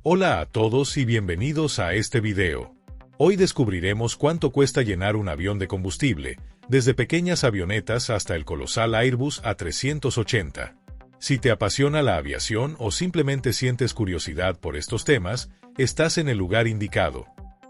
Hola a todos y bienvenidos a este video. Hoy descubriremos cuánto cuesta llenar un avión de combustible, desde pequeñas avionetas hasta el colosal Airbus A380. Si te apasiona la aviación o simplemente sientes curiosidad por estos temas, estás en el lugar indicado.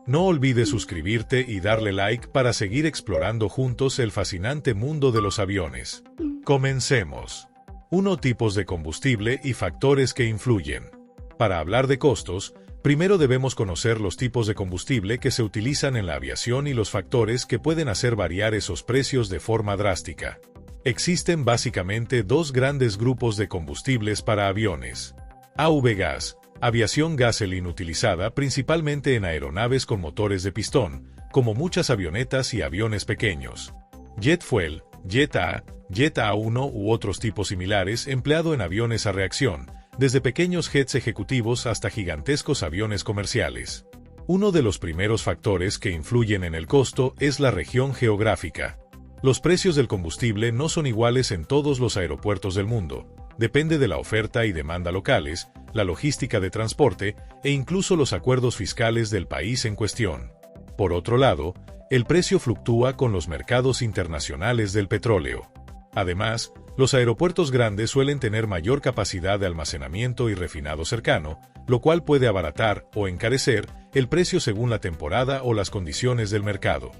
No olvides suscribirte y darle like para seguir explorando juntos el fascinante mundo de los aviones. Comencemos. 1. Tipos de combustible y factores que influyen. Para hablar de costos, primero debemos conocer los tipos de combustible que se utilizan en la aviación y los factores que pueden hacer variar esos precios de forma drástica. Existen básicamente dos grandes grupos de combustibles para aviones. AVGas, aviación gasoline utilizada principalmente en aeronaves con motores de pistón, como muchas avionetas y aviones pequeños. Jet fuel, Jet A, Jet A1 u otros tipos similares empleado en aviones a reacción, desde pequeños jets ejecutivos hasta gigantescos aviones comerciales. Uno de los primeros factores que influyen en el costo es la región geográfica. Los precios del combustible no son iguales en todos los aeropuertos del mundo. Depende de la oferta y demanda locales, la logística de transporte e incluso los acuerdos fiscales del país en cuestión. Por otro lado, el precio fluctúa con los mercados internacionales del petróleo. Además, los aeropuertos grandes suelen tener mayor capacidad de almacenamiento y refinado cercano, lo cual puede abaratar o encarecer el precio según la temporada o las condiciones del mercado.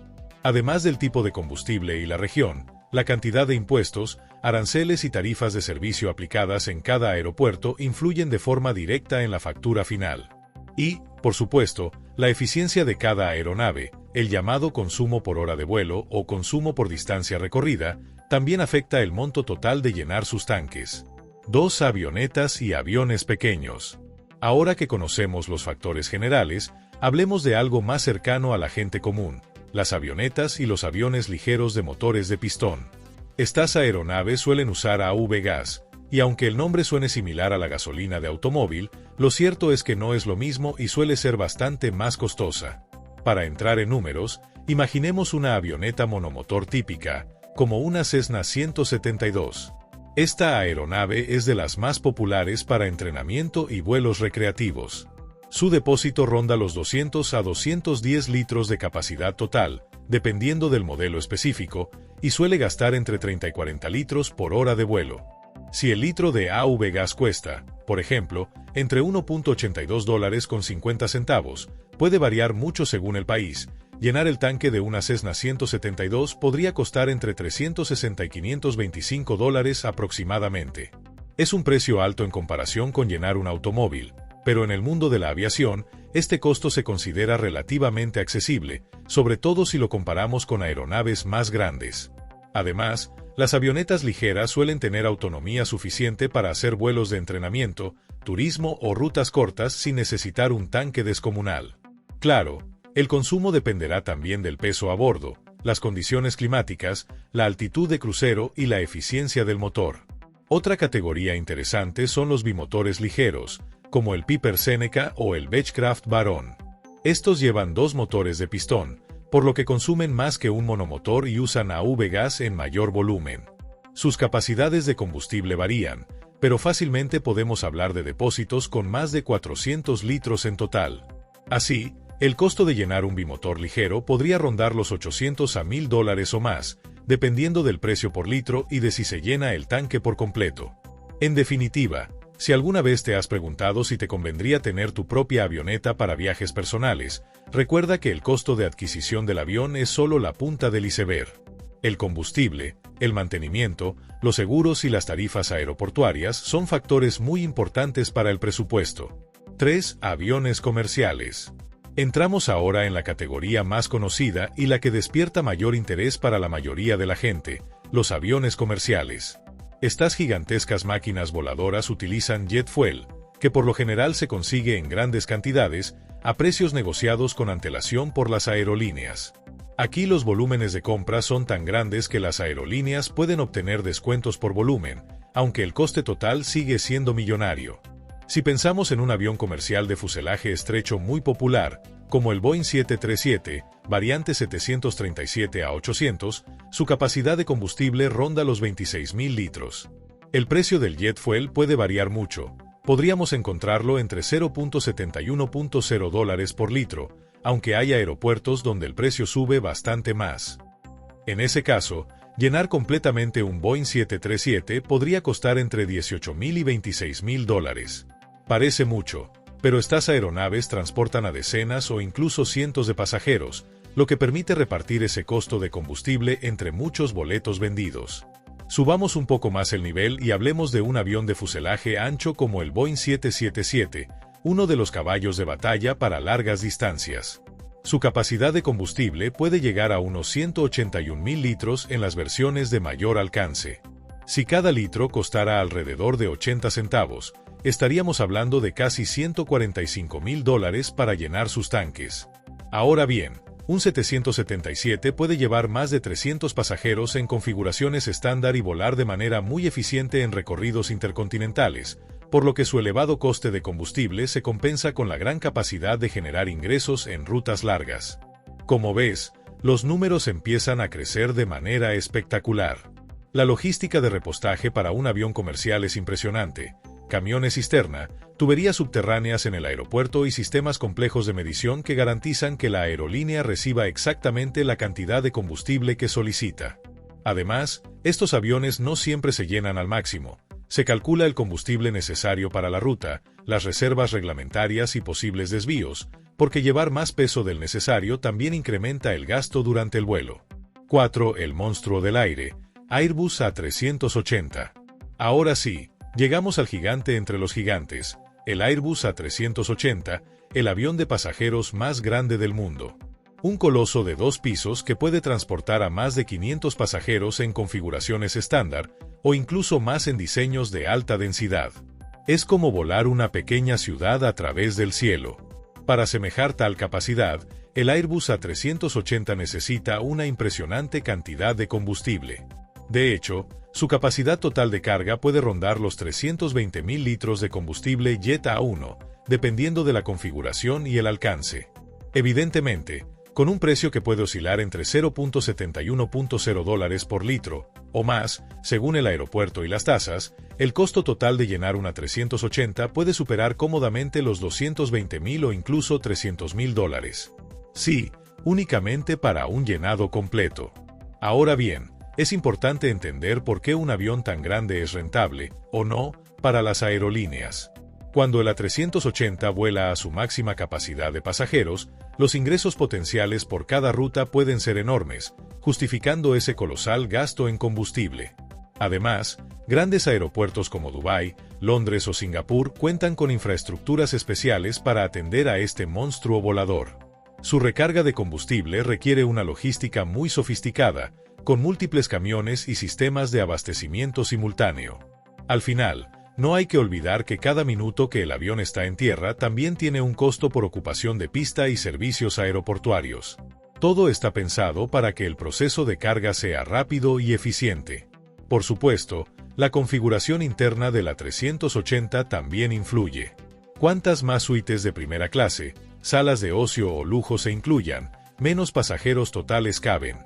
Además del tipo de combustible y la región, la cantidad de impuestos, aranceles y tarifas de servicio aplicadas en cada aeropuerto influyen de forma directa en la factura final. Y, por supuesto, la eficiencia de cada aeronave, el llamado consumo por hora de vuelo o consumo por distancia recorrida, también afecta el monto total de llenar sus tanques. 2. Avionetas y aviones pequeños. Ahora que conocemos los factores generales, hablemos de algo más cercano a la gente común: las avionetas y los aviones ligeros de motores de pistón. Estas aeronaves suelen usar AVGas, y aunque el nombre suene similar a la gasolina de automóvil, lo cierto es que no es lo mismo y suele ser bastante más costosa. Para entrar en números, imaginemos una avioneta monomotor típica, como una Cessna 172. Esta aeronave es de las más populares para entrenamiento y vuelos recreativos. Su depósito ronda los 200 a 210 litros de capacidad total, dependiendo del modelo específico, y suele gastar entre 30 y 40 litros por hora de vuelo. Si el litro de AVGas cuesta, por ejemplo, entre $1.82.50, puede variar mucho según el país. Llenar el tanque de una Cessna 172 podría costar entre $360 y $525 aproximadamente. Es un precio alto en comparación con llenar un automóvil, pero en el mundo de la aviación, este costo se considera relativamente accesible, sobre todo si lo comparamos con aeronaves más grandes. Además, las avionetas ligeras suelen tener autonomía suficiente para hacer vuelos de entrenamiento, turismo o rutas cortas sin necesitar un tanque descomunal. Claro, el consumo dependerá también del peso a bordo, las condiciones climáticas, la altitud de crucero y la eficiencia del motor. Otra categoría interesante son los bimotores ligeros, como el Piper Seneca o el Beechcraft Baron. Estos llevan dos motores de pistón, por lo que consumen más que un monomotor y usan AVGas en mayor volumen. Sus capacidades de combustible varían, pero fácilmente podemos hablar de depósitos con más de 400 litros en total. Así, el costo de llenar un bimotor ligero podría rondar los $800 a $1,000 o más, dependiendo del precio por litro y de si se llena el tanque por completo. En definitiva, si alguna vez te has preguntado si te convendría tener tu propia avioneta para viajes personales, recuerda que el costo de adquisición del avión es solo la punta del iceberg. El combustible, el mantenimiento, los seguros y las tarifas aeroportuarias son factores muy importantes para el presupuesto. 3. Aviones comerciales. Entramos ahora en la categoría más conocida y la que despierta mayor interés para la mayoría de la gente: los aviones comerciales. Estas gigantescas máquinas voladoras utilizan jet fuel, que por lo general se consigue en grandes cantidades, a precios negociados con antelación por las aerolíneas. Aquí los volúmenes de compra son tan grandes que las aerolíneas pueden obtener descuentos por volumen, aunque el coste total sigue siendo millonario. Si pensamos en un avión comercial de fuselaje estrecho muy popular, como el Boeing 737, variante 737-800, su capacidad de combustible ronda los 26.000 litros. El precio del jet fuel puede variar mucho, podríamos encontrarlo entre $0.71.0 por litro, aunque hay aeropuertos donde el precio sube bastante más. En ese caso, llenar completamente un Boeing 737 podría costar entre $18,000 y $26,000. Parece mucho, pero estas aeronaves transportan a decenas o incluso cientos de pasajeros, lo que permite repartir ese costo de combustible entre muchos boletos vendidos. Subamos un poco más el nivel y hablemos de un avión de fuselaje ancho como el Boeing 777, uno de los caballos de batalla para largas distancias. Su capacidad de combustible puede llegar a unos 181,000 litros en las versiones de mayor alcance. Si cada litro costara alrededor de 80 centavos, estaríamos hablando de casi $145,000 para llenar sus tanques. Ahora bien, un 777 puede llevar más de 300 pasajeros en configuraciones estándar y volar de manera muy eficiente en recorridos intercontinentales, por lo que su elevado coste de combustible se compensa con la gran capacidad de generar ingresos en rutas largas. Como ves, los números empiezan a crecer de manera espectacular. La logística de repostaje para un avión comercial es impresionante. Camiones cisterna, tuberías subterráneas en el aeropuerto y sistemas complejos de medición que garantizan que la aerolínea reciba exactamente la cantidad de combustible que solicita. Además, estos aviones no siempre se llenan al máximo. Se calcula el combustible necesario para la ruta, las reservas reglamentarias y posibles desvíos, porque llevar más peso del necesario también incrementa el gasto durante el vuelo. 4. El monstruo del aire, Airbus A380. Ahora sí, llegamos al gigante entre los gigantes, el Airbus A380, el avión de pasajeros más grande del mundo. Un coloso de 2 pisos que puede transportar a más de 500 pasajeros en configuraciones estándar, o incluso más en diseños de alta densidad. Es como volar una pequeña ciudad a través del cielo. Para asemejar tal capacidad, el Airbus A380 necesita una impresionante cantidad de combustible. De hecho, su capacidad total de carga puede rondar los 320,000 litros de combustible Jet A1, dependiendo de la configuración y el alcance. Evidentemente, con un precio que puede oscilar entre $0.71.0 por litro, o más, según el aeropuerto y las tasas, el costo total de llenar una 380 puede superar cómodamente los $220,000 o incluso $300,000. Sí, únicamente para un llenado completo. Ahora bien, es importante entender por qué un avión tan grande es rentable, o no, para las aerolíneas. Cuando el A380 vuela a su máxima capacidad de pasajeros, los ingresos potenciales por cada ruta pueden ser enormes, justificando ese colosal gasto en combustible. Además, grandes aeropuertos como Dubái, Londres o Singapur cuentan con infraestructuras especiales para atender a este monstruo volador. Su recarga de combustible requiere una logística muy sofisticada, con múltiples camiones y sistemas de abastecimiento simultáneo. Al final, no hay que olvidar que cada minuto que el avión está en tierra también tiene un costo por ocupación de pista y servicios aeroportuarios. Todo está pensado para que el proceso de carga sea rápido y eficiente. Por supuesto, la configuración interna de la 380 también influye. Cuantas más suites de primera clase, salas de ocio o lujo se incluyan, menos pasajeros totales caben.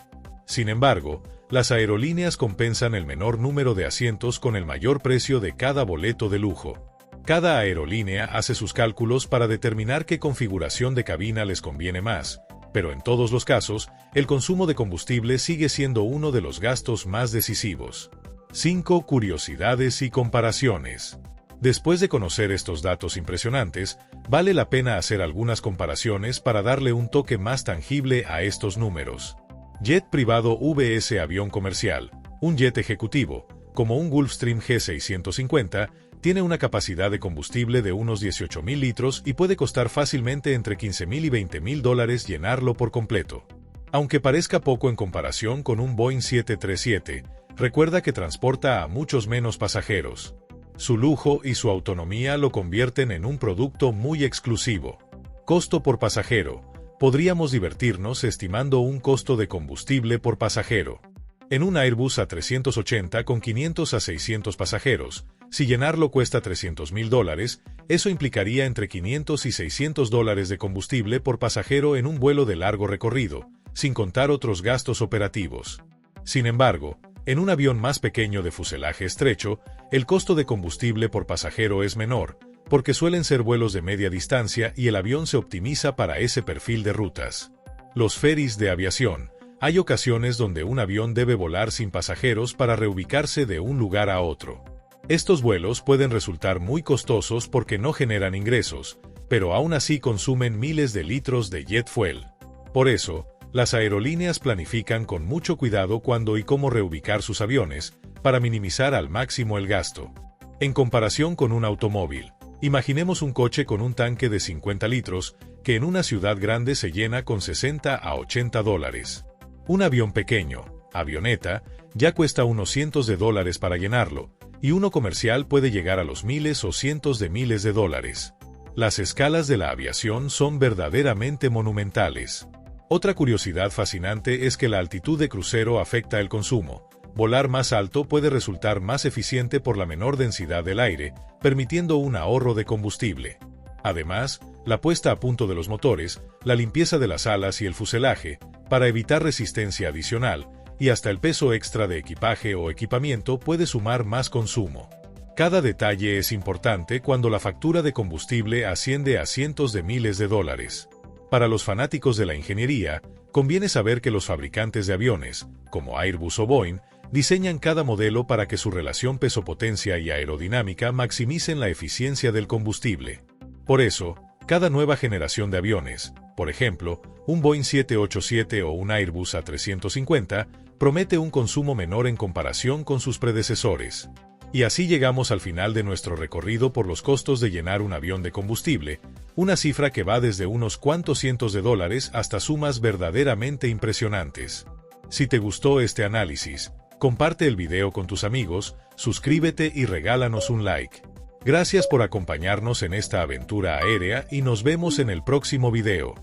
Sin embargo, las aerolíneas compensan el menor número de asientos con el mayor precio de cada boleto de lujo. Cada aerolínea hace sus cálculos para determinar qué configuración de cabina les conviene más, pero en todos los casos, el consumo de combustible sigue siendo uno de los gastos más decisivos. 5 curiosidades y comparaciones. Después de conocer estos datos impresionantes, vale la pena hacer algunas comparaciones para darle un toque más tangible a estos números. Jet privado vs avión comercial. Un jet ejecutivo, como un Gulfstream G650, tiene una capacidad de combustible de unos 18,000 litros y puede costar fácilmente entre $15,000 y $20,000 llenarlo por completo. Aunque parezca poco en comparación con un Boeing 737, recuerda que transporta a muchos menos pasajeros. Su lujo y su autonomía lo convierten en un producto muy exclusivo. Costo por pasajero. Podríamos divertirnos estimando un costo de combustible por pasajero. En un Airbus A380 con 500 a 600 pasajeros, si llenarlo cuesta $300,000, eso implicaría entre $500 y $600 de combustible por pasajero en un vuelo de largo recorrido, sin contar otros gastos operativos. Sin embargo, en un avión más pequeño de fuselaje estrecho, el costo de combustible por pasajero es menor, porque suelen ser vuelos de media distancia y el avión se optimiza para ese perfil de rutas. Los ferries de aviación. Hay ocasiones donde un avión debe volar sin pasajeros para reubicarse de un lugar a otro. Estos vuelos pueden resultar muy costosos porque no generan ingresos, pero aún así consumen miles de litros de jet fuel. Por eso, las aerolíneas planifican con mucho cuidado cuándo y cómo reubicar sus aviones, para minimizar al máximo el gasto. En comparación con un automóvil, imaginemos un coche con un tanque de 50 litros, que en una ciudad grande se llena con $60 a $80. Un avión pequeño, avioneta, ya cuesta unos cientos de dólares para llenarlo, y uno comercial puede llegar a los miles o cientos de miles de dólares. Las escalas de la aviación son verdaderamente monumentales. Otra curiosidad fascinante es que la altitud de crucero afecta el consumo. Volar más alto puede resultar más eficiente por la menor densidad del aire, permitiendo un ahorro de combustible. Además, la puesta a punto de los motores, la limpieza de las alas y el fuselaje, para evitar resistencia adicional, y hasta el peso extra de equipaje o equipamiento puede sumar más consumo. Cada detalle es importante cuando la factura de combustible asciende a cientos de miles de dólares. Para los fanáticos de la ingeniería, conviene saber que los fabricantes de aviones, como Airbus o Boeing, diseñan cada modelo para que su relación peso-potencia y aerodinámica maximicen la eficiencia del combustible. Por eso, cada nueva generación de aviones, por ejemplo, un Boeing 787 o un Airbus A350, promete un consumo menor en comparación con sus predecesores. Y así llegamos al final de nuestro recorrido por los costos de llenar un avión de combustible, una cifra que va desde unos cuantos cientos de dólares hasta sumas verdaderamente impresionantes. Si te gustó este análisis, comparte el video con tus amigos, suscríbete y regálanos un like. Gracias por acompañarnos en esta aventura aérea y nos vemos en el próximo video.